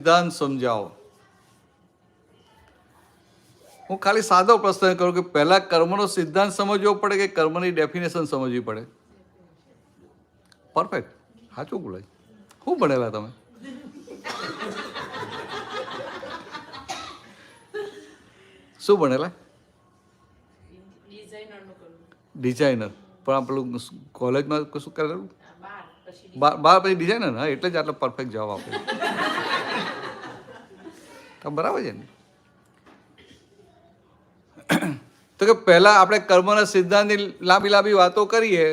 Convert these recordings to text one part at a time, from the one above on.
સિદ્ધાંત સમજાવો. હું ખાલી સાદો પ્રશ્ન કરું કે પહેલા કર્મનો સિદ્ધાંત સમજવો પડે કે કર્મની ડેફિનેશન સમજવી પડે? પરફેક્ટ, સાચું બોલાય. શું ભણેલા તમે? શું ભણેલા? ડિઝાઇનર. પણ આ પેલું કોલેજમાં શું કરેલું? બાર પછી ડિઝાઇનર. હા, એટલે જ આટલો પરફેક્ટ જવાબ આપ્યો. બરાબર છે ને? તો કે પહેલા આપણે કર્મના સિદ્ધાંતની લાંબી લાંબી વાતો કરીએ,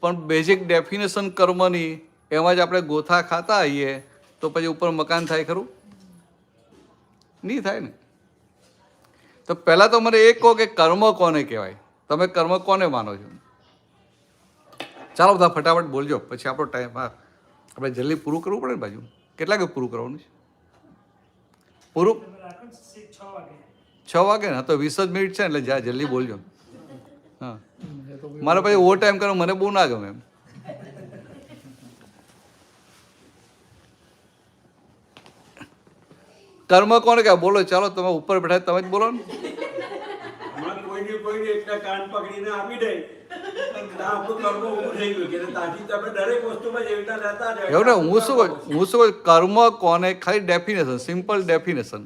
પણ બેઝિક ડેફિનેશન કર્મની એમાં જ આપણે ગોથા ખાતા આવીએ તો પછી ઉપર મકાન થાય ખરું? નહીં થાય ને. તો પહેલાં તો મને એ કહો કે કર્મ કોને કહેવાય? તમે કર્મ કોને માનો છો? ચાલો બધા ફટાફટ બોલજો, પછી આપણો ટાઈમ આપણે જલ્દી પૂરું કરવું પડે ને બાજુ. કેટલા કે પૂરું કરવાનું છે? પૂરું 6 વાગે ને? તો 20 જ મિનિટ છે ને, એટલે જા જલ્દી બોલજો. હા, મારે પછી ઓવર ટાઈમ કરો મને બહુ ના ગમે એમ. કર્મ કોને કહેવાય? બોલો, ચાલો તમે ઉપર બેઠા તમે જ બોલો ને. એવું ને, હું શું કહું કર્મ કોને, ખાલી ડેફિનેશન, સિમ્પલ ડેફિનેશન.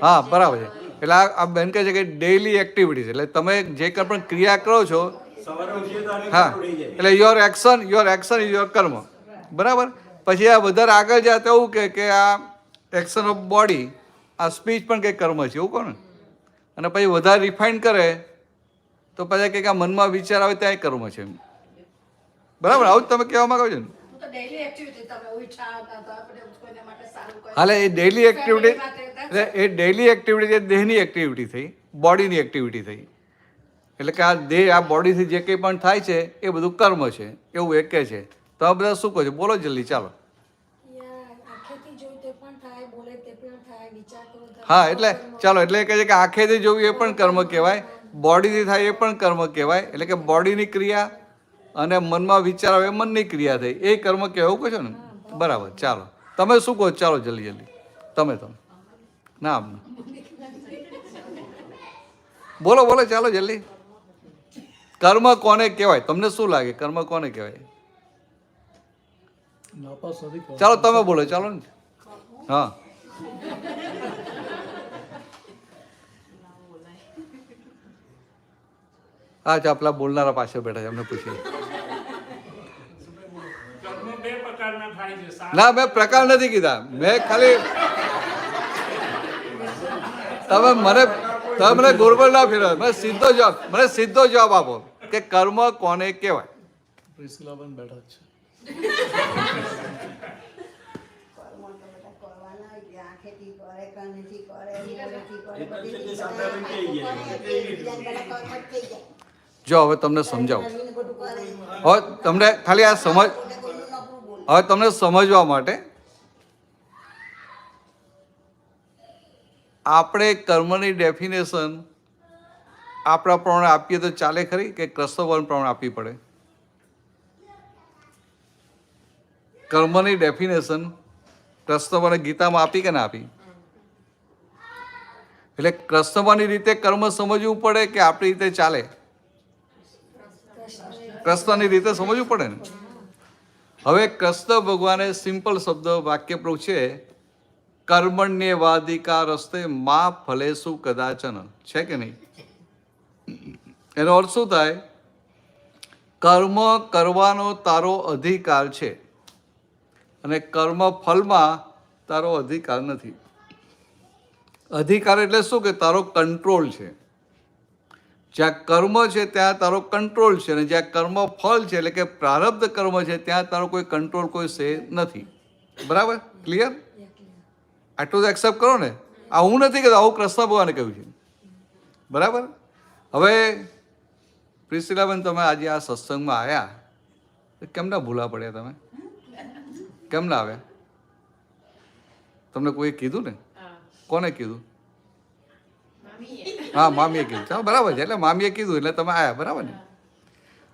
હા, બરાબર છે. એટલે આ બેન કહે છે કે ડેઇલી એક્ટિવિટીઝ, એટલે તમે જે કંઈ પણ ક્રિયા કરો છો, હા, એટલે યોર એક્શન ઇઝ યોર કર્મ. બરાબર. પછી આ વધારે આગળ જાય તો એવું કે આ એક્શન ઓફ બોડી, આ સ્પીચ પણ કંઈક કર્મ છે એવું કહો ને. અને પછી વધારે રિફાઇન કરે તો પછી કંઈક આ મનમાં વિચાર આવે ત્યાં કર્મ છે. બરાબર, આવું જ તમે કહેવા માંગો છો ને? હાલે એ ડેઇલી એક્ટિવિટી, એટલે એ ડેઇલી એક્ટિવિટી દેહની એક્ટિવિટી થઈ, બોડીની એક્ટિવિટી થઈ. એટલે કે આ દેહ, આ બોડીથી જે કંઈ પણ થાય છે એ બધું કર્મ છે, એવું એક કહે છે. તમે બધા શું કહો છો? બોલો જલ્દી, ચાલો. હા, એટલે ચાલો, એટલે કહે છે કે આંખેથી જોવું એ પણ કર્મ કહેવાય, બોડીથી થાય એ પણ કર્મ કહેવાય. એટલે કે બોડીની ક્રિયા અને મનમાં વિચાર આવે એ મનની ક્રિયા થઈ, એ કર્મ કહેવાય, એવું કહો છો ને? બરાબર. ચાલો તમે શું કહો? ચાલો જલ્દી જલ્દી. તમે ના બોલો બોલો, ચાલો જલ્દી. કર્મ કોને કહેવાય? તમને શું લાગે કર્મ કોને કહેવાય? ચાલો તમે બોલો, ચાલો ને. હા, હા, પેલા બોલનારા પાછળ બેઠા છે, એમને પૂછીએ. ના, મેં પ્રકાર નથી કીધા, મેં ખાલી તમે મને ગોળગોળ ના ફેરવો. મને સીધો જવાબ આપો કે કર્મ કોને કહેવાય? બેઠા છે. જો હવે તમને સમજાવું, હવે તમને ખાલી આ હવે તમને સમજવા માટે આપણે કર્મની ડેફિનેશન આપણા પ્રમાણે આપીએ તો ચાલે ખરી કે કૃષ્ણ પ્રમાણે આપવી પડે? કર્મની ડેફિનેશન કૃષ્ણ ગીતામાં આપી કે ના આપી? એટલે કૃષ્ણની રીતે કર્મ સમજવું પડે કે આપણી રીતે ચાલે? કૃષ્ણની રીતે સમજવું પડે ને. હવે કૃષ્ણ ભગવાને સિમ્પલ શબ્દ વાક્ય પૂછે, કર્મણ્યવાધિકાર રસ્તે મા ફલેસુ કદાચન, છે કે નહીં? એનો અર્થ શું થાય? કર્મ કરવાનો તારો અધિકાર છે અને કર્મ ફલમાં તારો અધિકાર નથી. અધિકાર એટલે શું? કે તારો કંટ્રોલ છે. જ્યાં કર્મ છે ત્યાં તારો કંટ્રોલ છે, અને જ્યાં કર્મ ફળ છે એટલે કે પ્રારબ્ધ કર્મ છે ત્યાં તારો કોઈ કંટ્રોલ, કોઈ સે નથી. બરાબર? ક્લિયર? આટલું તો એક્સેપ્ટ કરો ને. આ હું નથી કહેતો, આવું કૃષ્ણ ભગવાને કહ્યું છે. બરાબર. હવે પ્રિસિલાબેન, તમે આજે આ સત્સંગમાં આવ્યા, કેમ ના ભૂલા પડ્યા? તમે કેમ ના આવ્યા? તમને કોઈ કીધું ને? કોને કીધું? હા, મામીએ કીધું. ચાલો, બરાબર છે. એટલે મામીએ કીધું એટલે તમે આવ્યા. બરાબર ને?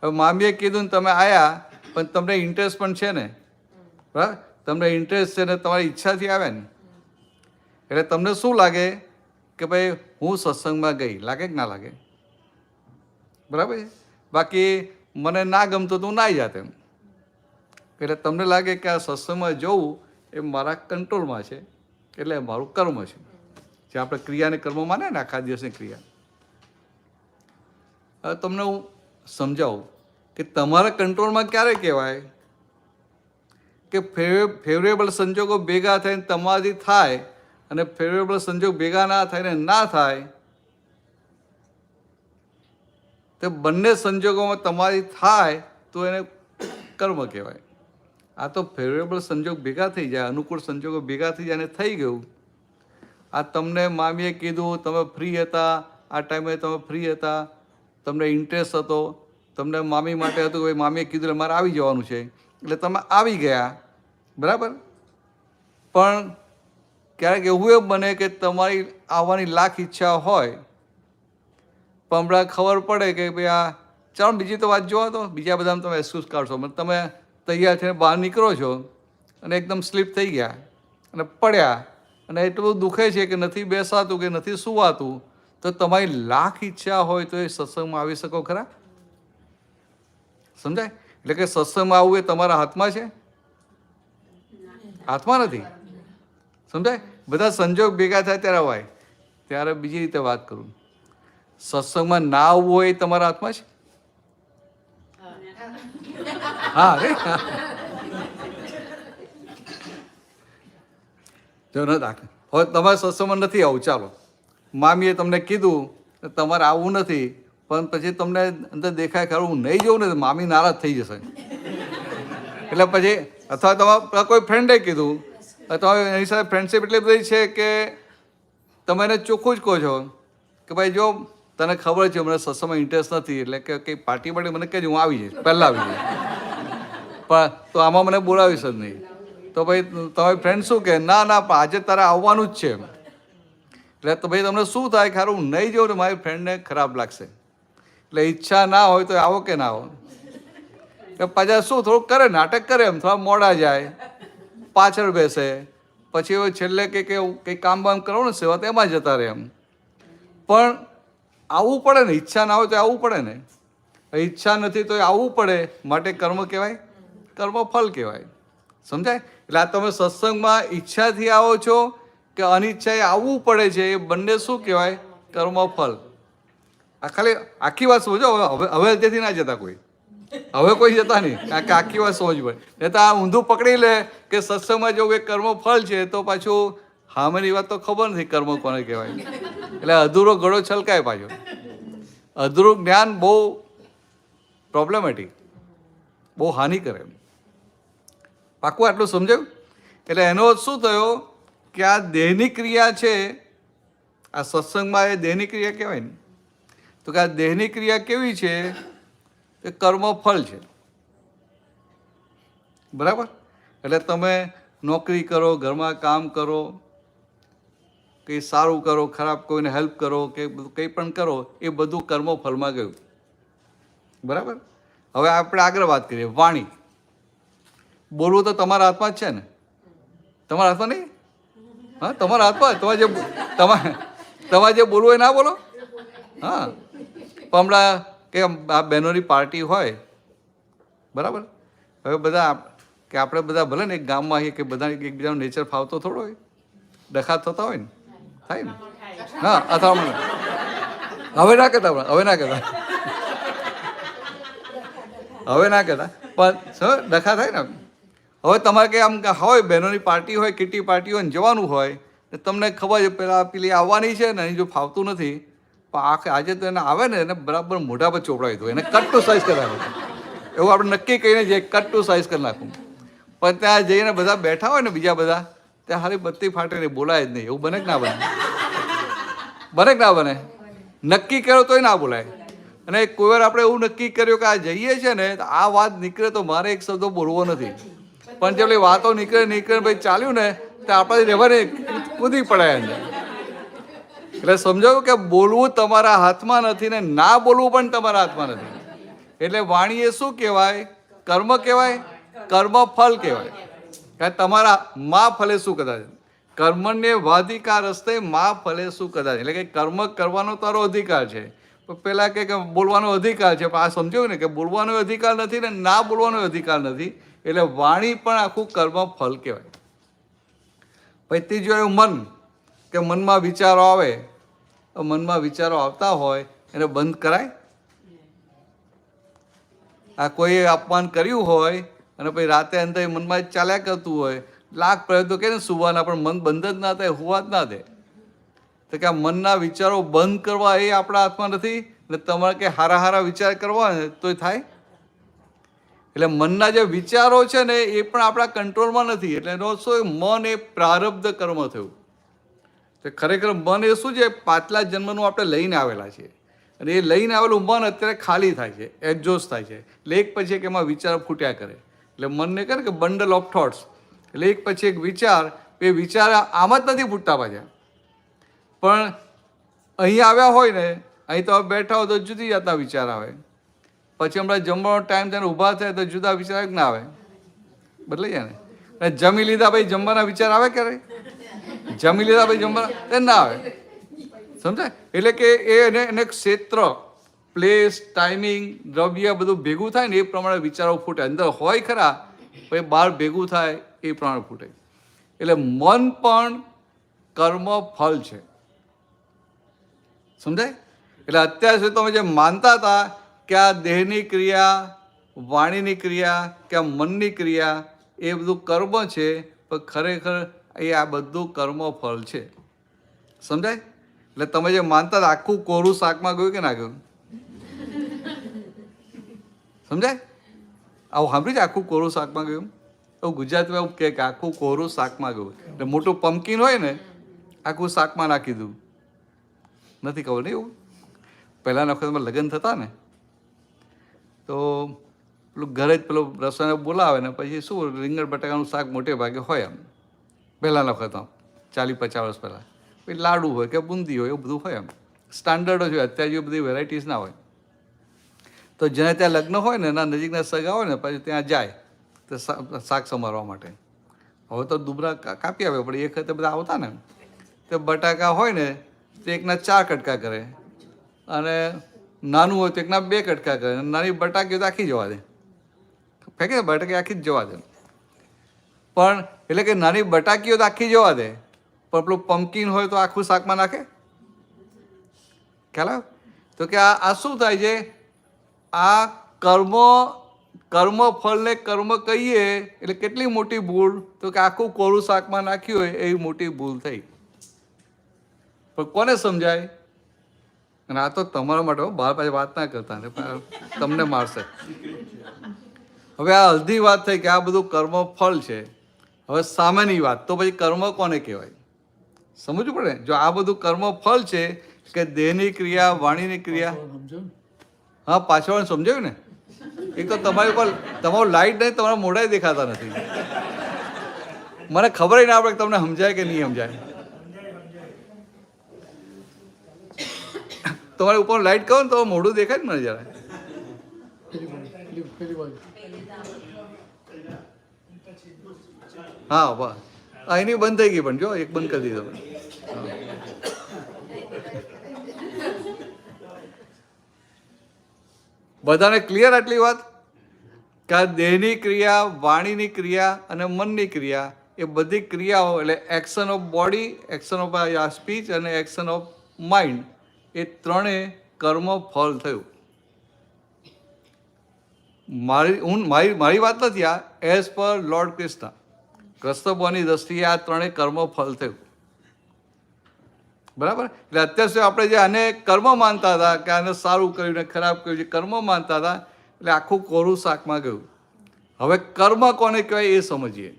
હવે મામીએ કીધું ને તમે આવ્યા, પણ તમને ઇન્ટરેસ્ટ પણ છે ને? બરાબર. તમને ઇન્ટરેસ્ટ છે ને તમારી ઈચ્છાથી આવે ને, એટલે તમને શું લાગે કે ભાઈ હું સત્સંગમાં ગઈ, લાગે કે ના લાગે? બરાબર છે. બાકી મને ના ગમતું તો હું ના જાત એમ. એટલે તમને લાગે કે આ સત્સંગમાં જવું એ મારા કંટ્રોલમાં છે, એટલે મારું કર્મ છે. જે આપણે ક્રિયાને કર્મ માને ને, આખા દિવસની ક્રિયા. હવે તમને હું સમજાવું કે તમારા કંટ્રોલમાં ક્યારે કહેવાય કે ફેવરેબલ સંજોગો ભેગા થઈને તમારાથી થાય, અને ફેવરેબલ સંજોગ ભેગા ના થાય ને ના થાય, તો બંને સંજોગોમાં તમારી થાય તો એને કર્મ કહેવાય. આ તો ફેવરેબલ સંજોગ ભેગા થઈ જાય, અનુકૂળ સંજોગો ભેગા થઈ જાય અને થઈ ગયું. આ તમને મામીએ કીધું, તમે ફ્રી હતા, આ ટાઈમે તમે ફ્રી હતા, તમને ઇન્ટરેસ્ટ હતો, તમને મામી માટે હતું કે ભાઈ મામીએ કીધું એટલે મારે આવી જવાનું છે, એટલે તમે આવી ગયા, બરાબર. પણ ક્યારેક એવું એ બને કે તમારી આવવાની લાખ ઈચ્છા હોય, પણ હમણાં ખબર પડે કે ભાઈ આ ચાલો બીજી તો વાત જોવા દો, બીજા બધામાં તમે એક્સક્યુઝ કાઢશો, તમે તૈયાર થઈને બહાર નીકળો છો અને એકદમ સ્લીપ થઈ ગયા અને પડ્યા, અને એટલું બધું દુખે છે કે નથી બેસાતું કે નથી સુવાતું, તો તમારી લાખ ઈચ્છા હોય તો એ સત્સંગમાં આવી શકો ખરા? સમજાય? એટલે કે સત્સંગમાં આવવું એ તમારા હાથમાં છે? હાથમાં નથી. સમજાય? બધા સંજોગ ભેગા થાય ત્યારે અવાય. ત્યારે બીજી રીતે વાત કરું, સત્સંગમાં ના આવવું હોય એ તમારા હાથમાં છે? હા રે, જો ન દાખલ હવે તમારે સત્સંગમાં નથી આવું, ચાલો મામીએ તમને કીધું તમારે આવવું નથી, પણ પછી તમને અંદર દેખાય ખરું હું નહીં જઉં ને તો મામી નારાજ થઈ જશે, એટલે પછી અથવા તમારા કોઈ ફ્રેન્ડે કીધું, અથવા એની સાથે ફ્રેન્ડશીપ એટલી બધી છે કે તમે એને ચોખ્ખું જ કહો છો કે ભાઈ જો તને ખબર છે મને સત્સંગમાં ઇન્ટરેસ્ટ નથી, એટલે કે કંઈ પાર્ટી માટે મને કહેજો, હું આવી જઈશ, પહેલાં આવી જઈશ, પણ તો આમાં મને બોલાવીશ જ નહીં. તો ભાઈ તમારી ફ્રેન્ડ શું કહે, ના ના આજે તારે આવવાનું જ છે, એટલે તો ભાઈ તમને શું થાય, ખારું હું નહીં જાઉં તો મારી ફ્રેન્ડને ખરાબ લાગશે, એટલે ઈચ્છા ના હોય તો આવો કે ના આવો. પાછા શું થોડુંક કરે, નાટક કરે, એમ થોડા મોડા જાય, પાછળ બેસે, પછી હવે છેલ્લે કંઈ કામ બામ કરો ને સેવા તો એમાં જતા રહે એમ. પણ આવવું પડે ને, ઈચ્છા ના હોય તો આવવું પડે ને, ઈચ્છા નથી તો આવવું પડે, માટે કર્મ કહેવાય, કર્મ ફલ કહેવાય. સમજાય? એટલે આ તમે સત્સંગમાં ઈચ્છાથી આવો છો કે અનિચ્છાએ આવવું પડે છે, એ બંને શું કહેવાય? કર્મ ફલ. આ ખાલી આખી વાત સમજો. હવે તેથી ના જતા કોઈ, હવે કોઈ જતા નહીં, કારણ કે આખી વાત સમજ પડે. નહીં તો આ ઊંધું પકડી લે કે સત્સંગમાં જવું એ કર્મ ફલ છે, તો પાછું હામેની વાત તો ખબર નથી કર્મ કોને કહેવાય, એટલે અધૂરો ઘડો છલકાય પાછો. અધૂરું જ્ઞાન બહુ પ્રોબ્લેમેટિક, બહુ હાનિ કરે. પાકું આટલું સમજાયું? એટલે એનો શું થયો કે આ દેહની ક્રિયા છે, આ સત્સંગમાં એ દેહની ક્રિયા કહેવાય ને, તો કે આ દેહની ક્રિયા કેવી છે? એ કર્મ ફલ છે, બરાબર. એટલે તમે નોકરી કરો, ઘરમાં કામ કરો, કંઈ સારું કરો, ખરાબ કોઈને હેલ્પ કરો, કે કંઈ પણ કરો, એ બધું કર્મ ફળમાં ગયું, બરાબર. હવે આપણે આગળ વાત કરીએ, વાણી. બોલવું તો તમારા હાથમાં જ છે ને? તમારા હાથમાં નહીં? હા, તમારા હાથમાં. તમારે જે બોલવું એ ના બોલો. હા, પણ હમણાં કે આ બહેનોની પાર્ટી હોય, બરાબર. હવે બધા કે આપણે બધા ભલે ને એક ગામમાં આવીએ કે બધા એકબીજાનો નેચર ફાવતો થોડો હોય, ડખા થતા હોય ને, થાય ને. હા, અથવા હવે ના કહેતા, હવે ના કહેતા, હવે ના કહેતા, પણ ડખા થાય ને. હવે તમારે કંઈ આમ હોય, બહેનોની પાર્ટી હોય, કિટી પાર્ટી હોય ને જવાનું હોય, તમને ખબર છે પેલી આવવાની છે ને, જો ફાવતું નથી, પણ આજે તો એને આવે ને એને બરાબર મોઢા પર ચોપડાવી દો, એને કટ ટુ સાઇઝ કરી નાખો, એવું આપણે નક્કી કહીને જઈએ, કટ ટુ સાઇઝ કરી નાખું. પણ ત્યાં જઈને બધા બેઠા હોય ને, બીજા બધા, ત્યાં હારી બત્તી ફાટે નહીં, બોલાય જ નહીં. એવું બને કે ના બને? બને કે ના બને? નક્કી કર્યો તોય ના બોલાય. અને કોઈ વાર આપણે એવું નક્કી કર્યું કે આ જઈએ છે ને, આ વાત નીકળે તો મારે એક શબ્દ બોલવો નથી, પણ જે વાતો નીકળે ભાઈ ચાલ્યું ને, તો આપણે રહેવાને કૂદી પડાય અંદર. એટલે સમજાવું કે બોલવું તમારા હાથમાં નથી ને ના બોલવું પણ તમારા હાથમાં નથી. એટલે વાણી એ શું કહેવાય? કર્મ કહેવાય, કર્મ ફલ કહેવાય. કે તમારા માં ફલે શું કદાચ, કર્મને વાધિકા રસ્તે માં ફલે શું કદાચ, એટલે કે કર્મ કરવાનો તારો અધિકાર છે. પેલા કે બોલવાનો અધિકાર છે, પણ આ સમજ્યું ને કે બોલવાનો અધિકાર નથી ને ના બોલવાનો અધિકાર નથી, એટલે વાણી પણ આખું કર્મ ફલ કહેવાય. પછી ત્રીજું એવું મન, કે મનમાં વિચારો આવે, મનમાં વિચારો આવતા હોય એને બંધ કરાય? આ કોઈએ અપમાન કર્યું હોય અને પછી રાતે અંદર મનમાં ચાલ્યા કરતું હોય, લાખ પ્રયત્નો કે ને સુવાના, પણ મન બંધ જ ના થાય, હુવા જ ના દે. તો કે આ મનના વિચારો બંધ કરવા એ આપણા હાથમાં નથી, ને તમારે કે હારા હારા વિચાર કરવા ને તોય થાય. એટલે મનના જે વિચારો છે ને એ પણ આપણા કંટ્રોલમાં નથી. એટલે એનો શું, મન એ પ્રારબ્ધ કર્મ થયું. તો ખરેખર મન એ શું છે, પાછલા જન્મનું આપણે લઈને આવેલા છીએ, અને એ લઈને આવેલું મન અત્યારે ખાલી થાય છે, એક્ઝોસ્ટ થાય છે. એટલે એક પછી એક એમાં વિચાર ફૂટ્યા કરે. એટલે મનને કહે કે બંડલ ઓફ થોટ્સ, એટલે એક પછી એક વિચાર, એ વિચાર આમ જ નથી ફૂટતા પાછા, પણ અહીં આવ્યા હોય ને, અહીં તો બેઠા હોય તો જુદી જાતના વિચાર આવે. પછી હમણાં જમવાનો ટાઈમ થઈને ઊભા થાય તો જુદા વિચાર ના આવે, બદલાઈ જાય ને. જમી લીધા ભાઈ જમવાના વિચાર આવે ક્યારે? જમી લીધા ભાઈ જમવાના ના આવે, સમજાય? એટલે કે એને ક્ષેત્ર, પ્લેસ, ટાઈમિંગ, દ્રવ્ય બધું ભેગું થાય ને એ પ્રમાણે વિચારો ફૂટે. અંદર હોય ખરા, પછી બહાર ભેગું થાય એ પ્રમાણે ફૂટે. એટલે મન પણ કર્મ ફલ છે, સમજાય? એટલે અત્યાર સુધી તમે જે માનતા હતા કે આ દેહની ક્રિયા, વાણીની ક્રિયા, કે આ મનની ક્રિયા એ બધું કર્મ છે, પણ ખરેખર એ આ બધું કર્મ ફળ છે, સમજાય? એટલે તમે જે માનતા હતા આખું કોરું શાકમાં ગયું કે ના ગયું, સમજાય? આવું સાંભળ્યું છે, આખું કોરું શાકમાં ગયું? એવું ગુજરાતીમાં એવું કે આખું કોરું શાકમાં ગયું. એટલે મોટું પમ્પકિન હોય ને, આખું શાકમાં નાખી દઉં, નથી ખબર નહીં એવું? પહેલાંના વખતમાં લગ્ન થતા ને તો પેલું ઘરે જ પેલો રસોઈને બોલાવે ને પછી શું રીંગણ બટાકાનું શાક મોટે ભાગે હોય. એમ પહેલાંના વખતમાં 40-50 વર્ષ પહેલાં પછી લાડુ હોય કે બુંદી હોય એવું બધું હોય. એમ સ્ટાન્ડર્ડ જ હોય. અત્યારે જે બધી વેરાયટીઝ ના હોય. તો જેને ત્યાં લગ્ન હોય ને એના નજીકના સગા હોય ને પછી ત્યાં જાય તો શાક સમારવા માટે. હવે તો દુબરા કાપી આવે, પણ એ વખતે બધા આવતા ને તો બટાકા હોય ને તો એકના 4 કટકા કરે, અને નાનું હોય તો એકના 2 કટકા કરે, નાની બટાકી તો આખી જવા દે, ફેંકે ને બટાકી આખી જ જવા દે. પણ એટલે કે નાની બટાકીઓ તો આખી જવા દે, પણ પેલું પમ્પકિન હોય તો આખું શાકમાં નાખે. ખ્યાલ આવે? તો કે આ શું થાય છે, આ કર્મ ફળને કર્મ કહીએ એટલે કેટલી મોટી ભૂલ, તો કે આખું કોરું શાકમાં નાખ્યું હોય એવી મોટી ભૂલ થઈ. પણ કોને સમજાય? અને આ તો તમારા માટે બહાર પાછી વાત ના કરતા ને, તમને મારશે. હવે આ અડધી વાત થઈ કે આ બધું કર્મ ફળ છે. હવે સામેની વાત, તો પછી કર્મ કોને કહેવાય સમજવું પડે. જો આ બધું કર્મ ફળ છે કે દેહની ક્રિયા, વાણીની ક્રિયા, હા પાછળ સમજાયું ને. એક તો તમારી ઉપર તમારું લાઈટ નહીં, તમારા મોઢા દેખાતા નથી. મને ખબર ના પડે કે તમને સમજાય કે નહીં સમજાય. તમારી ઉપર લાઈટ કહો ને તો મોઢું દેખાય ને મને જરા. હા વાહ, એની બંધ થઈ ગઈ, પણ જો એક બંધ કરી દીધો. બધાને ક્લિયર આટલી વાત કે આ દેહની ક્રિયા, વાણીની ક્રિયા અને મનની ક્રિયા એ બધી ક્રિયાઓ એટલે action of body, action of speech અને એક્શન ઓફ માઇન્ડ એ ત્રણેય કર્મ ફળ થયું. મારી વાત નથી આ, એઝ પર લોર્ડ કૃષ્ણ, કૃષ્ણભગવાનની દ્રષ્ટિએ આ ત્રણેય કર્મ ફળ થયું. બરાબર? એટલે અત્યાર સુધી આપણે જે આને કર્મ માનતા હતા કે આને સારું કર્યું ને ખરાબ કર્યું, જે કર્મ માનતા હતા એટલે આખું કોરું શાકમાં ગયું. હવે કર્મ કોને કહેવાય એ સમજીએ.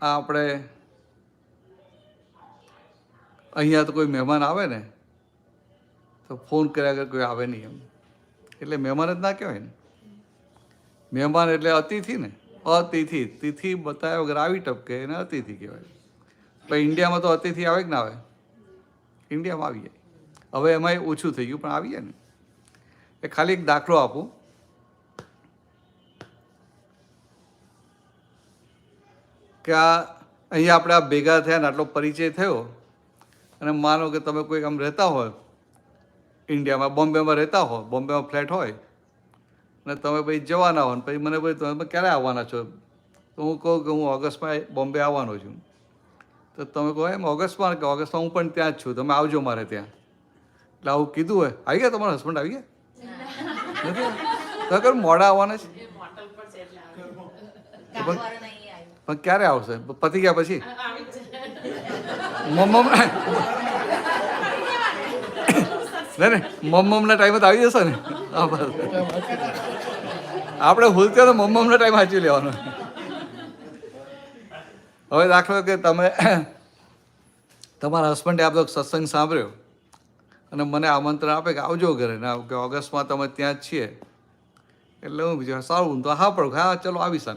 આ આપણે અહીંયા તો કોઈ મહેમાન આવે ને તો ફોન કર્યા વગર કોઈ આવે નહીં. એમ એટલે મહેમાન જ ના કહેવાય ને. મહેમાન એટલે અતિથિ ને, અતિથિ. તિથિ બતાવ્યા વગર આવી ટપકે એને અતિથિ કહેવાય. પણ ઇન્ડિયામાં તો અતિથિ આવે કે ના આવે? ઇન્ડિયામાં આવી જાય. હવે એમાંય ઓછું થઈ ગયું પણ આવી જાય ને. એ ખાલી એક દાખલો આપું. કે અહીંયા આપણે આ ભેગા થયા ને આટલો પરિચય થયો, અને માનો કે તમે કોઈ આમ રહેતા હોય ઇન્ડિયામાં, બોમ્બેમાં રહેતા હો, બોમ્બેમાં ફ્લેટ હોય, અને તમે પછી જવાના હો, પછી મને ભાઈ તમે ક્યારે આવવાના છો? તો હું કહું કે હું ઓગસ્ટમાં બોમ્બે આવવાનો છું. તો તમે કહો એમ ઓગસ્ટમાં? કે ઓગસ્ટમાં હું પણ ત્યાં જ છું, તમે આવજો મારે ત્યાં. એટલે આવું કીધું હોય. આવી ગયા તમારા હસબન્ડ? આવી ગયા નથી? તો કર મોડા આવવાના છે. પણ ક્યારે આવશે? પતી ગયા પછી? મમ્મમ મમ્મમના ટાઈમે તો આવી જશે ને. આપણે ભૂલતે તો મમ્મમના ટાઈમ સાચી લેવાનો. હવે દાખલો કે તમે તમારા હસબન્ડે આ બધો સત્સંગ સાંભળ્યો અને મને આમંત્રણ આપે કે આવજો ઘરે, ને કે ઓગસ્ટમાં તમે ત્યાં જ છીએ. એટલે હું બીજું સારું તો હા પડું, હા ચલો આવીશ.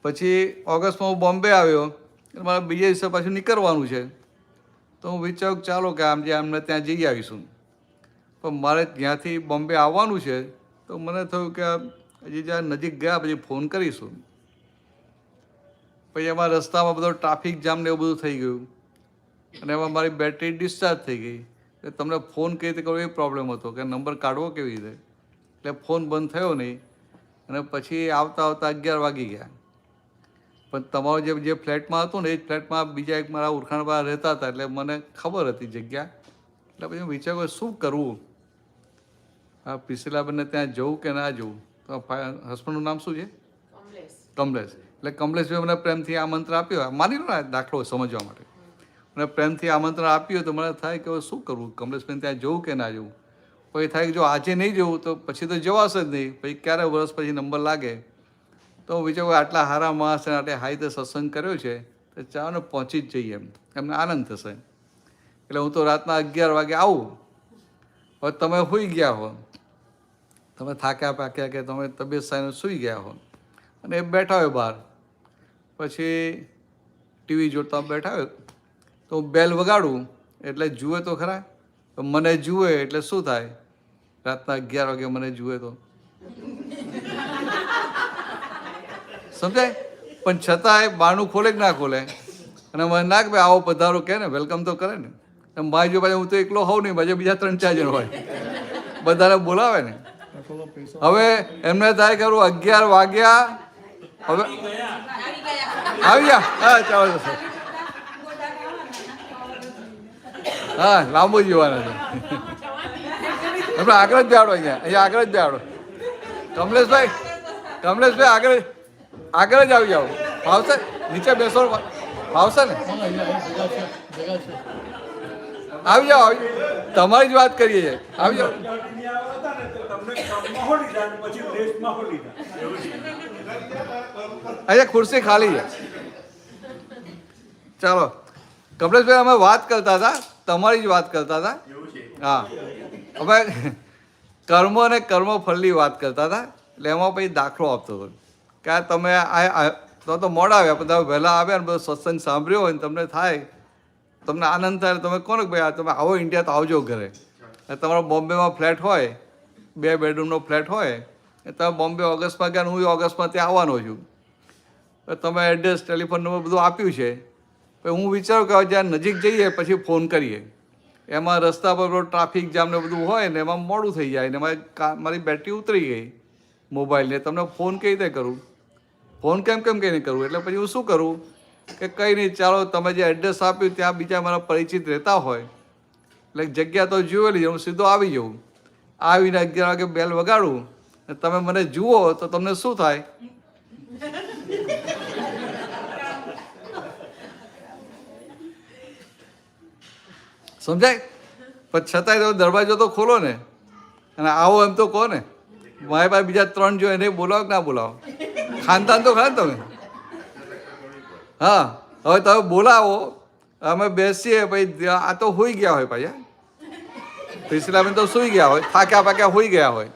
પછી ઓગસ્ટમાં હું બોમ્બે આવ્યો, મારે બીજા દિવસે પાછું નીકળવાનું છે. તો હું વિચાર્યું ચાલો કે આમ જે અમને ત્યાં જઈ આવીશું. પણ મારે ત્યાંથી બોમ્બે આવવાનું છે, તો મને થયું કે હજી જ્યાં નજીક ગયા પછી ફોન કરીશું. પછી એમાં રસ્તામાં બધો ટ્રાફિક જામ ને એવું બધું થઈ ગયું, અને એમાં મારી બેટરી ડિસ્ચાર્જ થઈ ગઈ. એટલે તમને ફોન કઈ રીતે કરવો એ પ્રોબ્લેમ હતો કે નંબર કાઢવો કેવી રીતે. એટલે ફોન બંધ થયો નહીં, અને પછી આવતા આવતા 11 વાગી ગયા. પણ તમારું જે ફ્લેટમાં હતું ને એ જ ફ્લેટમાં બીજા એક મારા ઓળખાણવાળા રહેતા હતા, એટલે મને ખબર હતી જગ્યા. એટલે પછી હું વિચાર્યું શું કરવું, હા પિસલાબેનને ત્યાં જવું કે ના જવું. તો હસબન્ડનું નામ શું છે? કમલેશ. એટલે કમલેશભાઈ મને પ્રેમથી આમંત્રણ આપ્યો, માની લો ને દાખલો સમજવા માટે. મને પ્રેમથી આમંત્રણ આપ્યું તો મને થાય કે શું કરવું, કમલેશભાઈ ત્યાં જવું કે ના જવું. પછી થાય કે જો આજે નહીં જવું તો પછી તો જવાશે જ નહીં, પછી ક્યારે વર્ષ પછી નંબર લાગે. તો હું વિચારું આટલા સારા માણસ આટલે હાઈ રીતે સત્સંગ કર્યો છે, તો ચાલો ને પહોંચી જ જઈએ, એમને આનંદ થશે. એટલે હું તો રાતના 11 વાગે આવું. હવે તમે સૂઈ ગયા હો, તમે થાક્યા પાક્યા કે તમે તબિયત સાઈને સૂઈ ગયા હો, અને એ બેઠા હોય બહાર, પછી ટીવી જોતા બેઠા હોય, તો હું બેલ વગાડું એટલે જુએ તો ખરા. તો મને જુએ એટલે શું થાય? રાતના 11 વાગે મને જુએ તો સમજાય. પણ છતાંય બારણું ખોલે કે ના ખોલે, અને મને ના કે ભાઈ આવો પધારો કહે ને, વેલકમ તો કરે ને. મારી જો પાછું હું તો એકલો હોઉં નહીં, પાછા બીજા 3-4 જણ હોય, બધાને બોલાવે ને. હવે એમને થાય કે 11 વાગ્યા, હવે આવી ગયા, હા ચાલો સર, હા લાંબુ જીવાના છે. આપણે આગળ જ બેહાડો, અહીંયા આગળ જ બેહાડો. કમલેશભાઈ આગળ જ આવી જાઓ. ફાવશે? નીચે બેસો, ફાવશે ને? આવી જાઓ, તમારી જ વાત કરીએ છીએ. આવી જાઓ. અહીંયા ખુરશી ખાલી છે. ચાલો કમલેશભાઈ, અમે વાત કરતા હતા, તમારી જ વાત કરતા હતા. હા, અમે કર્મ અને કર્મફળની વાત કરતા હતા. એટલે એમાં પછી દાખલો આપતો હતો કે આ તમે તો મોડા આવ્યા, પણ તમે વહેલા આવ્યા ને બધો સત્સંગ સાંભળ્યો હોય ને તમને થાય, તમને આનંદ થાય, તમે કોને ભાઈ તમે આવો ઇન્ડિયા તો આવજો ઘરે. તમારો બોમ્બેમાં ફ્લેટ હોય, 2 બેડરૂમનો ફ્લેટ હોય, તમે બોમ્બે ઓગસ્ટમાં ગયા, હું ઓગસ્ટમાં ત્યાં આવવાનો છું. તમે એડ્રેસ, ટેલિફોન નંબર બધું આપ્યું છે. પછી હું વિચારું કે જ્યાં નજીક જઈએ પછી ફોન કરીએ. એમાં રસ્તા પર ટ્રાફિક જામ ને બધું હોય ને એમાં મોડું થઈ જાય ને મારી બેટરી ઉતરી ગઈ મોબાઈલને. તમને ફોન કઈ રીતે કરું, ફોન કેમ કઈ નહીં કરું. એટલે પછી હું શું કરું કે કંઈ નહીં, ચાલો તમે જે એડ્રેસ આપ્યું ત્યાં બીજા મારા પરિચિત રહેતા હોય, એટલે જગ્યા તો જોયેલી, હું સીધો આવી જાઉં. આવીને 11 વાગે બેલ વગાડું, તમે મને જુઓ તો તમને શું થાય? સમજાય? પણ છતાંય તમે દરવાજો તો ખોલો ને, અને આવો એમ તો કહો ને. મારી પાસે બીજા 3 જો એને બોલાવો કે ના બોલાવો? ખાનદાન તો ખરા ને તમે. હા, હવે તમે બોલાવો, અમે બેસીએ, પછી આ તો સૂઈ ગયા હોય, પાછા પિછલાબેન તો સૂઈ ગયા હોય, થાક્યા પાક્યા સૂઈ ગયા હોય.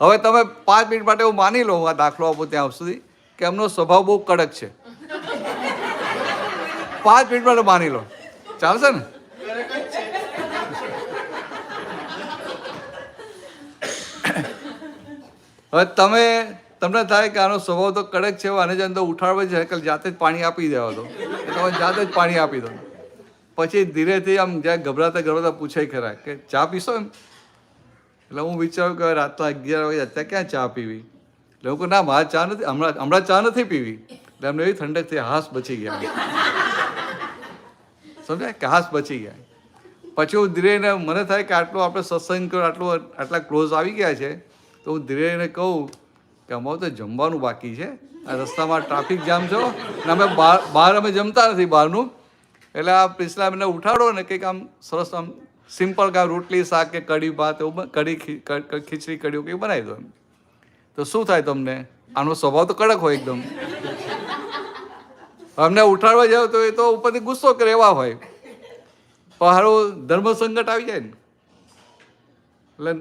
હવે તમે 5 મિનિટ માટે હું માની લો, આ દાખલો આપો ત્યાં સુધી, કે એમનો સ્વભાવ બહુ કડક છે. 5 મિનિટ માટે માની લો, ચાલશે ને? હવે તમને થાય કે આનો સ્વભાવ તો કડક છે, આને જ અંદર ઉઠાડવા છે કે જાતે જ પાણી આપી દેવા દો, તમે જાતે જ પાણી આપી દો. પછી ધીરેથી આમ જ્યાં ગભરાતા પૂછાય ખરા કે ચા પીશો એમ. એટલે હું વિચારું કે રાતના 11 વાગે અત્યારે ક્યાં ચા પીવી. એટલે હું કહું ના મારે ચા નથી, હમણાં ચા નથી પીવી. એટલે અમને એવી ઠંડક થઈ, હાશ બચી ગયા. સમજાય કે હાશ બચી ગયા. પછી હું ધીરેને મને થાય કે આટલો આપણે સત્સંગ કર્યો, આટલા ક્લોઝ આવી ગયા છે, તો હું ધીરેને કહું કે અમારું તો જમવાનું બાકી છે, આ રસ્તામાં ટ્રાફિક જામ છો ને અમે બહાર અમે જમતા નથી બહારનું. એટલે આ પિછલા મને ઉઠાડો ને કંઈક આમ સરસ આમ સિમ્પલ કાંઈ રોટલી શાક કે કઢી ભાત એવું ખીચડી કઢી કંઈક બનાવી દો એમ. તો શું થાય તમને? આનો સ્વભાવ તો કડક હોય એકદમ. અમને ઉઠાડવા જાવ તો એ તો ઉપરથી ગુસ્સો કરે એવા હોય, પણ હારું ધર્મ સંકટ આવી જાય ને. એટલે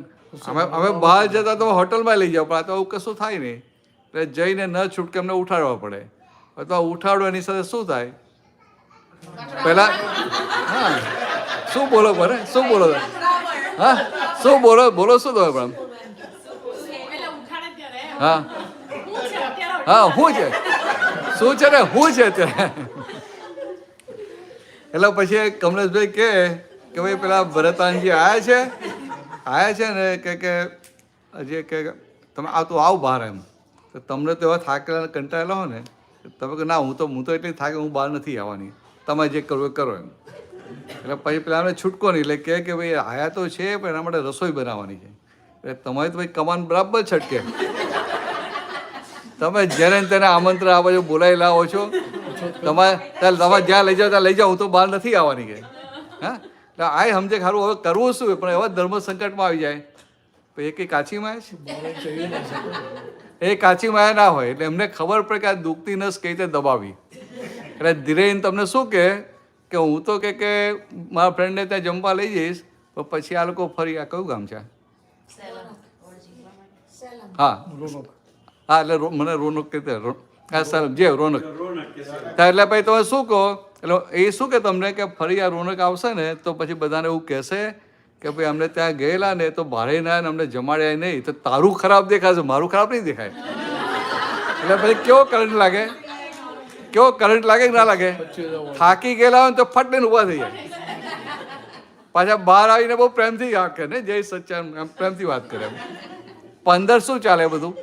અમે બહાર જતા તો હોટલમાં લઈ જાઓ, પણ આ તો આવું કશું થાય નહીં. એટલે જઈને ન છૂટકે અમને ઉઠાડવા પડે. તો ઉઠાડો એની સાથે શું થાય પહેલા? હા શું બોલો પડે? શું બોલો? હા શું બોલો શું તમે પણ? હા હા હું છે શું છે ને હું છે અત્યારે. એટલે પછી કમલેશભાઈ કે ભાઈ પેલા ભરતાનજી આયા છે ને કે હજી કે તમે તું આવ બહાર એમ. તો તમને તો એવા થાકેલા કંટાળેલા હો ને, તમે કે ના હું તો એટલી થાકે હું બહાર નથી આવવાની, તમે જે કરવું એ કરો એમ. એટલે પછી પેલા અમે છૂટકો નહીં, એટલે કે ભાઈ આયા તો છે પણ એના માટે રસોઈ બનાવવાની છે. એટલે તમારી તો ભાઈ કમાન બરાબર છટકે. તમે જેને તેને આમંત્રણ આપો છો, બોલાવી લાવો છો, તમારે જ્યાં લઈ જાઓ ત્યાં લઈ જાઓ, હું તો બહાર નથી આવવાની કે. હા એટલે આ સમજે સારું હવે કરવું શું, પણ એવા ધર્મ સંકટમાં આવી જાય તો એ કંઈ કાચી માયા છે? એ કાચી માયા ના હોય. એટલે એમને ખબર પડે કે આ દુખતી નસ કઈ રીતે દબાવી. એટલે ધીરે તમને શું કે હું તો કે મારા ફ્રેન્ડને ત્યાં જમવા લઈ જઈશ, પણ પછી આ લોકો ફરી આ કયું ગામ છે? હા હા એટલે મને રોનક કહેતા જે રોનક. એટલે ભાઈ તમે શું કહો? એટલે એ શું કે તમને કે ફરી આ રોનક આવશે ને તો પછી બધાને એવું કહેશે કે ભાઈ અમને ત્યાં ગયેલા ને તો ભારે ના ને અમને જમાડ્યા નહીં, તો તારું ખરાબ દેખાશે, મારું ખરાબ નહીં દેખાય. એટલે પછી કેવો કરંટ લાગે કે ના લાગે? થાકી ગયેલા હોય તો ફટ લઈને ઊભા થઈ જાય, પાછા બહાર આવીને બહુ પ્રેમથી કે ને જય સચ્ચાન એમ પ્રેમથી વાત કરે. અંદર શું ચાલે બધું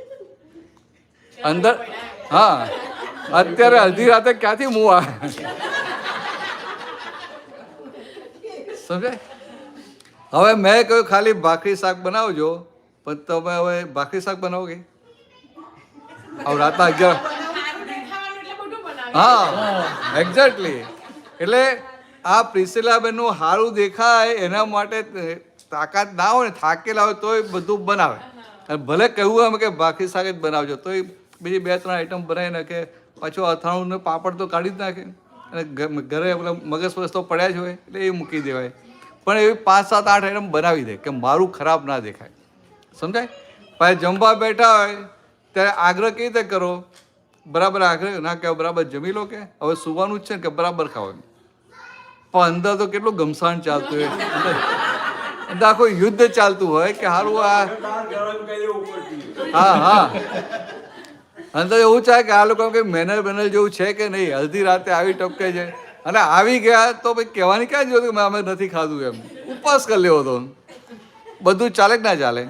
અંદર? હા અત્યારે અડધી રાતે ક્યાંથી મું આવે સમજાય? હવે મેં કહ્યું ખાલી ભાખરી શાક બનાવજો, પણ તમે હવે ભાખરી શાક બનાવો કે હવે રાતના 11? હા એક્ઝેક્ટલી. એટલે આ પ્રિસિલાબેનનું સારું દેખાય એના માટે તાકાત ના હોય ને, થાકેલા હોય તોય બધું બનાવે. અને ભલે કહ્યું એમ કે ભાખરી શાક જ બનાવજો, તોય બીજી 2-3 આઈટમ બનાવી નાખે. પાછું અથાણું ને પાપડ તો કાઢી જ નાખે, અને ઘરે પેલા મગજ તો પડ્યા જ હોય એટલે એ મૂકી દેવાય. પણ એવી 5-7-8 આઈટમ બનાવી દે કે મારું ખરાબ ના દેખાય. સમજાય? પછી જમવા બેઠા હોય ત્યારે આગ્રહ કેવી રીતે કરો? બરાબર આગ્રહ ના કહેવાય, બરાબર જમી લો કે હવે સુવાનું જ છે ને કે બરાબર ખાવ. પણ અંદર તો કેટલું ઘમસાણ ચાલતું હોય, અંદર આખું યુદ્ધ ચાલતું હોય કે સારું આ હા અંદર એવું ચાલે કે આ લોકો કંઈ મેનર જેવું છે કે નહીં, અડધી રાતે આવી ટપકે છે. અને આવી ગયા તો ભાઈ કહેવાની ક્યાં જોયું કે અમે નથી ખાધું એમ, ઉપવાસ કરી લેવો તો બધું ચાલે કે ના ચાલે?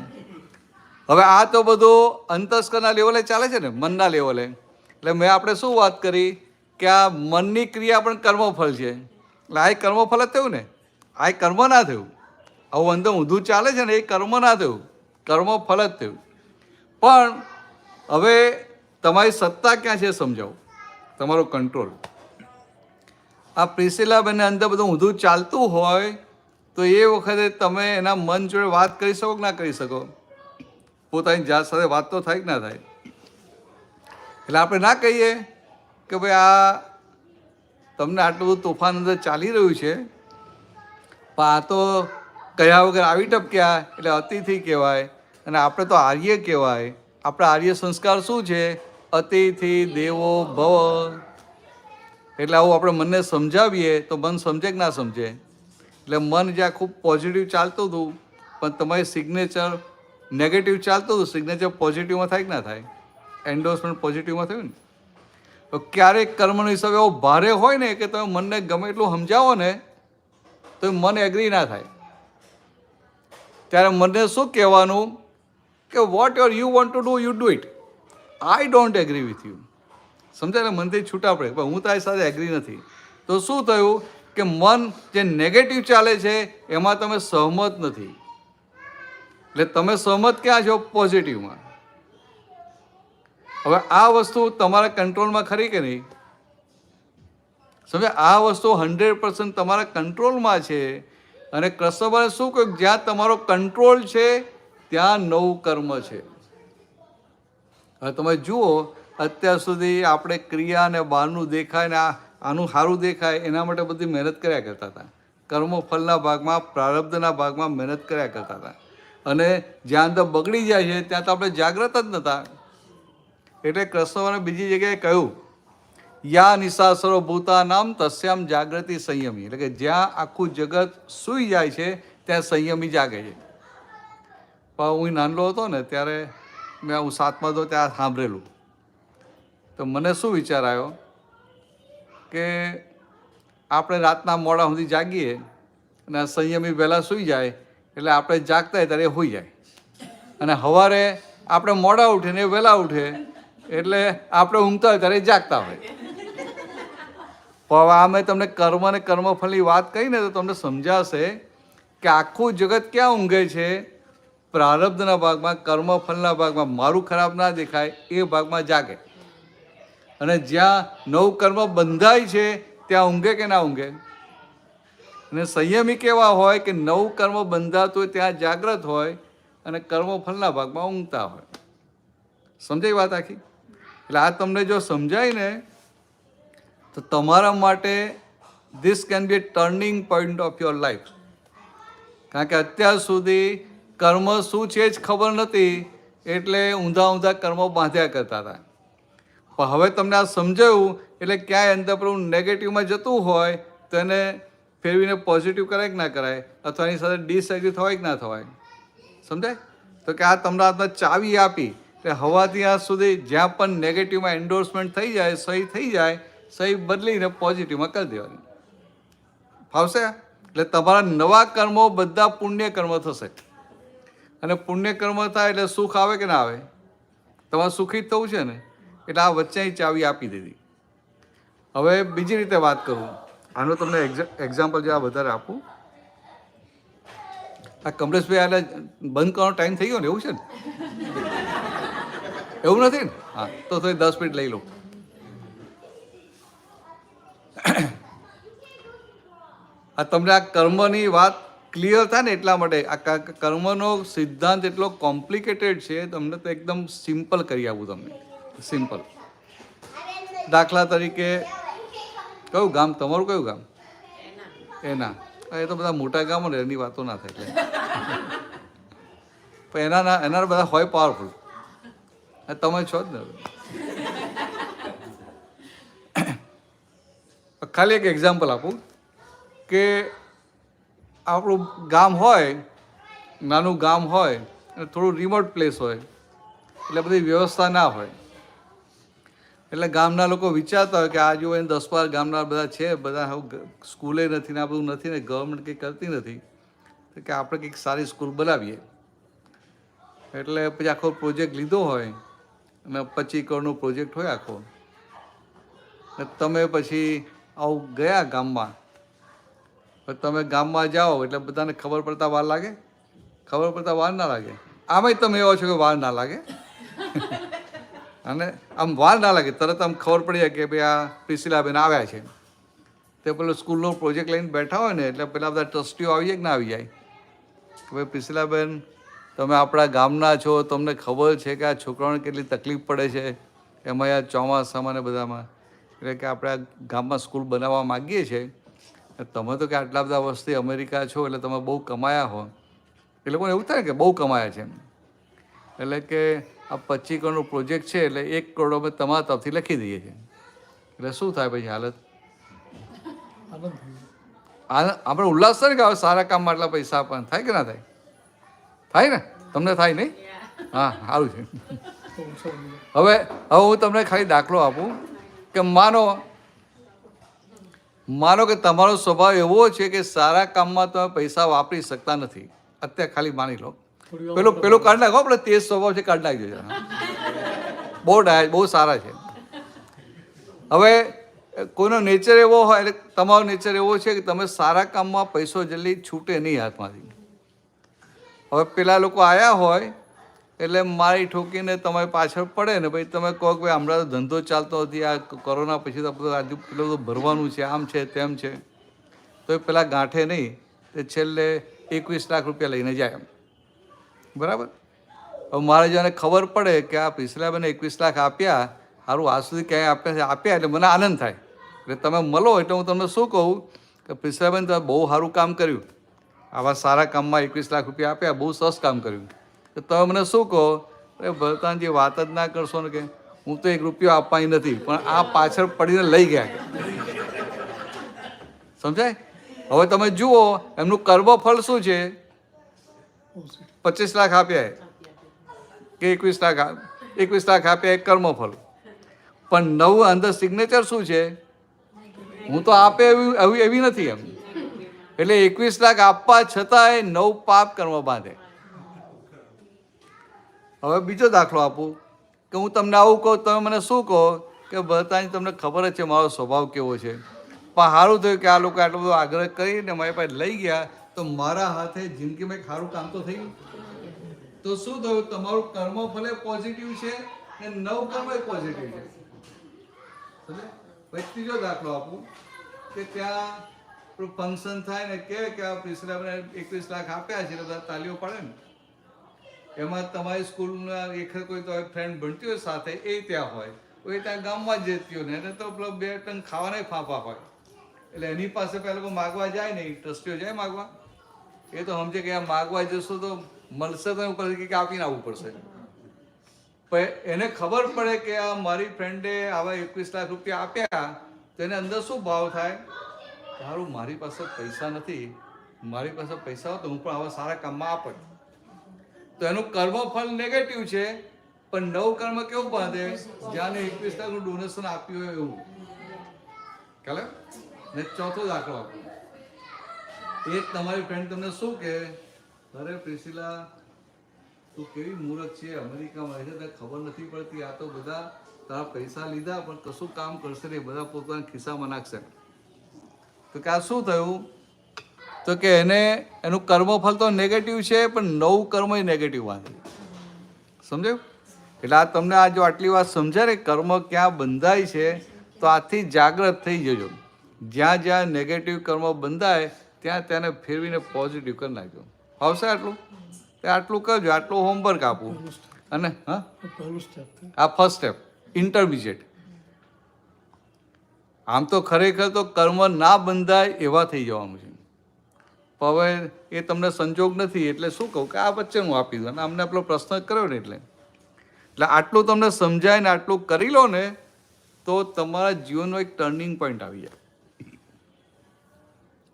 હવે આ તો બધું અંતસ્કરના લેવલે ચાલે છે ને, મનના લેવલે. એટલે મેં આપણે શું વાત કરી કે આ મનની ક્રિયા પણ કર્મફળ છે. એટલે આ કર્મફળ જ થયું ને, આ કર્મ ના થયું. આવું અંદર ઊંધું ચાલે છે ને એ કર્મ ના થયું, કર્મફળ જ થયું. પણ હવે તમારી સત્તા ક્યાં છે સમજાવું, તમારો કંટ્રોલ. આ પ્રિસિલાબેનને અંદર બધું ઊંધું ચાલતું હોય તો એ વખતે તમે એના મન જોડે વાત કરી શકો કે ના કરી શકો? પોતાની જાત સાથે વાત તો થાય કે ના થાય? એટલે આપણે ના કહીએ કે ભાઈ આ તમને આટલું બધું તોફાન અંદર ચાલી રહ્યું છે, પણ આ તો કયા વગર આવી ટપક્યા એટલે અતિથિ કહેવાય. અને આપણે તો આર્ય કહેવાય. આપણા આર્ય સંસ્કાર શું છે? અતિથિ દેવો ભવ. એટલે આવું આપણે મનને સમજાવીએ તો મન સમજે કે ના સમજે? એટલે મન જ્યાં ખૂબ પોઝિટિવ ચાલતું હતું, પણ તમારી સિગ્નેચર નેગેટિવ ચાલતું હતું, સિગ્નેચર પોઝિટિવમાં થાય કે ના થાય? એન્ડોર્સમેન્ટ પોઝિટિવમાં થયું ને. તો ક્યારેક કર્મનો હિસાબ એવો ભારે હોય ને કે તમે મનને ગમે એટલું સમજાવો ને તો મન એગ્રી ના થાય. ત્યારે મને શું કહેવાનું કે what you want to do you do it, I don't agree with you. સમજાય ને? મનથી છૂટા પડે, પણ હું તારી સાથે એગ્રી નથી. તો શું થયું કે મન જે નેગેટિવ ચાલે છે એમાં તમે સહમત નથી, એટલે તમે સહમત ક્યાં છો? પોઝિટિવમાં. હવે આ વસ્તુ તમારા કંટ્રોલમાં ખરી કે નહીં? સમજે? આ વસ્તુ 100% તમારા કંટ્રોલમાં છે. અને કૃષ્ણભાઈ શું કહ્યું? જ્યાં તમારો કંટ્રોલ છે ત્યાં નવું કર્મ છે. હવે તમે જુઓ, અત્યાર સુધી આપણે ક્રિયા ને બહારનું દેખાય ને આનું સારું દેખાય એના માટે બધી મહેનત કર્યા કરતા હતા. કર્મફળના ભાગમાં, પ્રારબ્ધના ભાગમાં મહેનત કર્યા કરતા હતા. અને જ્યાં અંદર બગડી જાય છે ત્યાં તો આપણે જાગ્રત જ નહોતા. એટલે કૃષ્ણભાઈને બીજી જગ્યાએ કહ્યું, યા નિશા સર્વભૂતાનામ તસ્યામ જાગૃતિ સંયમી. એટલે કે જ્યાં આખું જગત સૂઈ જાય છે ત્યાં સંયમી જાગે છે. પણ હું નાનલો હતો ને ત્યારે હું 7મા હતો ત્યાં સાંભળેલું. તો મને શું વિચાર આવ્યો કે આપણે રાતના મોડા સુધી જાગીએ અને સંયમી વહેલા સૂઈ જાય, એટલે આપણે જાગતા હોય ત્યારે એ સૂઈ જાય, અને સવારે આપણે મોડા ઉઠે ને એ વહેલા ઉઠે, એટલે આપણે ઊંઘતા હોય ત્યારે જાગતા હોય. હવે આ મેં તમને કર્મ અને કર્મફળની વાત કહી ને તો તમને સમજાશે કે આખું જગત ક્યાં ઊંઘે છે? પ્રારબ્ધના ભાગમાં, કર્મફળના ભાગમાં. મારું ખરાબ ના દેખાય એ ભાગમાં જાગે. અને જ્યાં નવું કર્મ બંધાય છે ત્યાં ઊંઘે કે ના ઊંઘે? અને સંયમી કેવા હોય કે નવું કર્મ બંધાતું હોય ત્યાં જાગ્રત હોય અને કર્મફળના ભાગમાં ઊંઘતા હોય. સમજાય વાત આખી? એટલે આ તમને જો સમજાય ને તો તમારા માટે this can be A turning point of your life. કારણ કે અત્યાર સુધી કર્મ શું છે જ ખબર નથી, એટલે ઊંધા ઊંધા કર્મો બાંધ્યા કરતા હતા. પણ હવે તમને આ સમજાયું એટલે ક્યાંય અંદર પર નેગેટિવમાં જતું હોય તો એને ફેરવીને પોઝિટિવ કરાય કે ના કરાય, અથવા એની સાથે ડિસએગ્રી થવાય કે ના થવાય. સમજાય? તો કે આ તમને હાથમાં ચાવી આપી એટલે હવાથી આજ સુધી જ્યાં પણ નેગેટિવમાં એન્ડોર્સમેન્ટ થઈ જાય, સહી થઈ જાય, સહી બદલીને પોઝિટિવમાં કરી દેવાની. ફાવશે? એટલે તમારા નવા કર્મો બધા પુણ્ય કર્મ થશે. અને પુણ્ય કર્મ થાય એટલે સુખ આવે કે ના આવે? તમારે સુખી જ થવું છે ને, એટલે આ વચ્ચેની ચાવી આપી દીધી. હવે બીજી રીતે વાત કરું, આનો તમને એક્ઝામ્પલ જે આ વધારે આપું. આ કમલેશભાઈ એટલે બંધ કરવાનો ટાઈમ થઈ ગયો ને, એવું છે ને? એવું નથી ને? હા, તો થોડી 10 મિનિટ લઈ લો. આ તમને આ કર્મની વાત ક્લિયર થાય ને એટલા માટે. આ કર્મનો સિદ્ધાંત એટલો કોમ્પ્લિકેટેડ છે, તમને તો એકદમ સિમ્પલ કરી આપું તમને. સિમ્પલ. દાખલા તરીકે, કયું ગામ તમારું? કયું ગામ? એના. એ તો બધા મોટા ગામો ને એની વાતો ના થાય. પણ એના બધા હોય પાવરફુલ. તમે છો જ ને. ખાલી એક એક્ઝામ્પલ આપું કે આપણું ગામ હોય, નાનું ગામ હોય અને થોડું રિમોટ પ્લેસ હોય, એટલે બધી વ્યવસ્થા ના હોય. એટલે ગામના લોકો વિચારતા હોય કે આ જો એને 10-12 ગામના બધા છે, બધા સ્કૂલે નથી ને આ બધું નથી ને ગવર્મેન્ટ કંઈ કરતી નથી, તો કે આપણે કંઈક સારી સ્કૂલ બનાવીએ. એટલે પછી આખો પ્રોજેક્ટ લીધો હોય અને 25 કરોડનો પ્રોજેક્ટ હોય આખો. તમે પછી આવું ગયા ગામમાં, તમે ગામમાં જાઓ એટલે બધાને ખબર પડતા વાર લાગે? ખબર પડતા વાર ના લાગે? આમાંય તમે એવો છો કે વાર ના લાગે. અને આમ વાર ના લાગે, તરત આમ ખબર પડી જાય કે ભાઈ આ પ્રિસિલાબેન આવ્યા છે. તે પેલો સ્કૂલનો પ્રોજેક્ટ લઈને બેઠા હોય ને એટલે પેલા બધા ટ્રસ્ટીઓ આવી જાય કે ના આવી જાય કે ભાઈ પ્રિસિલાબેન તમે આપણા ગામના છો, તમને ખબર છે કે આ છોકરાઓને કેટલી તકલીફ પડે છે એમાં આ ચોમાસામાં ને બધામાં, એટલે કે આપણે આ ગામમાં સ્કૂલ બનાવવા માગીએ છીએ. તમે તો કે આટલા બધા વર્ષથી અમેરિકા છો એટલે તમે બહુ કમાયા હો. એ લોકોને એવું થાય કે બહુ કમાયા છે, એટલે કે આ 25 કરોડનો પ્રોજેક્ટ છે એટલે 1 કરોડ અમે તમારા તરફથી લખી દઈએ છીએ. એટલે શું થાય પછી હાલત? આપણે ઉલ્લાસ થાય ને કે હવે સારા કામમાં આટલા પૈસા પણ થાય કે ના થાય? થાય ને? તમને થાય નહીં? હા, સારું છે. હવે હું તમને ખાલી દાખલો આપું કે માનો કે તમારો સ્વભાવ એવો છે કે સારા કામમાં તમે પૈસા વાપરી શકતા નથી. અત્યારે ખાલી માની લો. પેલું કાઢી નાખો, આપણે તેજ સ્વભાવ છે, કાઢી નાખજો. બહુ સારા છે. હવે કોઈનો નેચર એવો હોય, એટલે તમારો નેચર એવો છે કે તમે સારા કામમાં પૈસો જલ્દી છૂટે નહીં હાથમાંથી. હવે પેલા લોકો આવ્યા હોય એટલે મારી ઠોકીને તમારી પાછળ પડે ને ભાઈ તમે કહો કે ભાઈ હમણાં તો ધંધો ચાલતો નથી, આ કોરોના પછી તો આજુ પેલું બધું ભરવાનું છે, આમ છે તેમ છે, તો એ પેલા ગાંઠે નહીં, તે છેલ્લે 21 લાખ રૂપિયા લઈને જાય. બરાબર? હવે મારે જેને ખબર પડે કે આ પિછલાબેને 21 લાખ આપ્યા, સારું આજ સુધી ક્યાંય આપ્યા એટલે મને આનંદ થાય. એટલે તમે મળો એટલે હું તમને શું કહું કે પિછલાબેન તમે બહુ સારું કામ કર્યું, આવા સારા કામમાં 21 લાખ રૂપિયા આપ્યા, બહુ સરસ કામ કર્યું. તો તમે મને શું કહો, અરે ભરતાનજી વાત જ ના કરશો ને કે હું તો 1 રૂપિયો આપવાની નથી, પણ આ પાછળ પડીને લઈ ગયા. સમજાય? હવે તમે જુઓ એમનું કર્મફળ શું છે. 25 લાખ આપ્યા કે 21 લાખ આપ્યા એક કર્મફળ, પણ 9 અંદર સિગ્નેચર શું છે, હું તો આપે એવી નથી એમ. એટલે 21 લાખ આપવા છતાંય 9 પાપ કર્મ બાંધે. હવે બીજો દાખલો આપું કે હું તમને આવું કહું, તમે મને શું કહો કે ભરતાની તમને ખબર જ છે મારો સ્વભાવ કેવો છે, પણ સારું થયું કે આ લોકો આટલો બધો આગ્રહ કરીને મારી પાસે લઈ ગયા, તો મારા હાથે જિંદગીમાં એક સારું કામ તો થઈ ગયું. તો શું થયું, તમારું કર્મ ભલે પોઝિટિવ છે ને 9 કર્મ પોઝિટિવ છે. ત્રીજો દાખલો આપું કે ત્યાં ફંક્શન થાય ને કે આ પિછલા 21 લાખ આપ્યા છે, બધા તાલીઓ પાડે ને, એમાં તમારી સ્કૂલના એક કોઈ તો ફ્રેન્ડ ભણતી હોય સાથે, એ ત્યાં હોય, કોઈ ત્યાં ગામમાં જ જતી હોય ને, એને તો પેલો 2 ટન ખાવાના ફાંફા હોય, એટલે એની પાસે પેલા લોકો માગવા જાય ને, ટ્રસ્ટીઓ જાય માગવા, એ તો સમજે કે આ માગવા જશો તો મળશે તો ઉપર કે આપીને આવવું પડશે. પણ એને ખબર પડે કે આ મારી ફ્રેન્ડે આવા 21 લાખ રૂપિયા આપ્યા, તો એને અંદર શું ભાવ થાય, સારું મારી પાસે પૈસા નથી, મારી પાસે પૈસા હોય તો હું પણ આવા સારા કામમાં આપત. તો એનું કર્મફળ નેગેટિવ છે, પણ 9 કર્મ કેવું બાંધે, જ્યાં 21 લાખનું ડોનેશન આપ્યું હોય એવું. ખ્યાલ? ને ચોથો દાખલો આપો, એક તમારી ફ્રેન્ડ તમને શું કે, અરે પ્રિસિલા તું કેવી મૂર્ખ છે, અમેરિકામાં રહે છે, તને ખબર નથી પડતી, આ તો બધા તારા પૈસા લીધા પણ કશું કામ કરશે નહીં, બધા પોતાના ખિસ્સામાં નાખશે. તો કે આ શું થયું, તો કે એનું કર્મફળ તો નેગેટિવ છે, પણ 9 કર્મ નેગેટિવ બાંધે. સમજાયું? એટલે આ તમને આ જો આટલી વાત સમજાય ને કર્મ ક્યાં બંધાય છે, તો આથી જાગ્રત થઈ જજો. જ્યાં જ્યાં નેગેટિવ કર્મ બંધાય ત્યાં તેને ફેરવીને પોઝિટિવ કરી નાખજો. આવશે આટલું? આટલું કરજો, આટલું હોમવર્ક આપું. અને આ ફર્સ્ટ સ્ટેપ, ઇન્ટરમીડિયેટ. આમ તો ખરેખર તો કર્મ ના બંધાય એવા થઈ જવાનું છે, પણ હવે એ તમને સંજોગ નથી, એટલે શું કહું કે આ વચ્ચે હું આપી દઉં. અને અમને પેલો પ્રશ્ન કર્યો ને એટલે આટલું તમને સમજાય ને આટલું કરી લો ને, તો તમારા જીવનનો એક ટર્નિંગ પોઈન્ટ આવી જાય.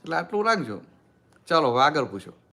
એટલે આટલું રાખજો. ચાલો હવે આગળ પૂછો.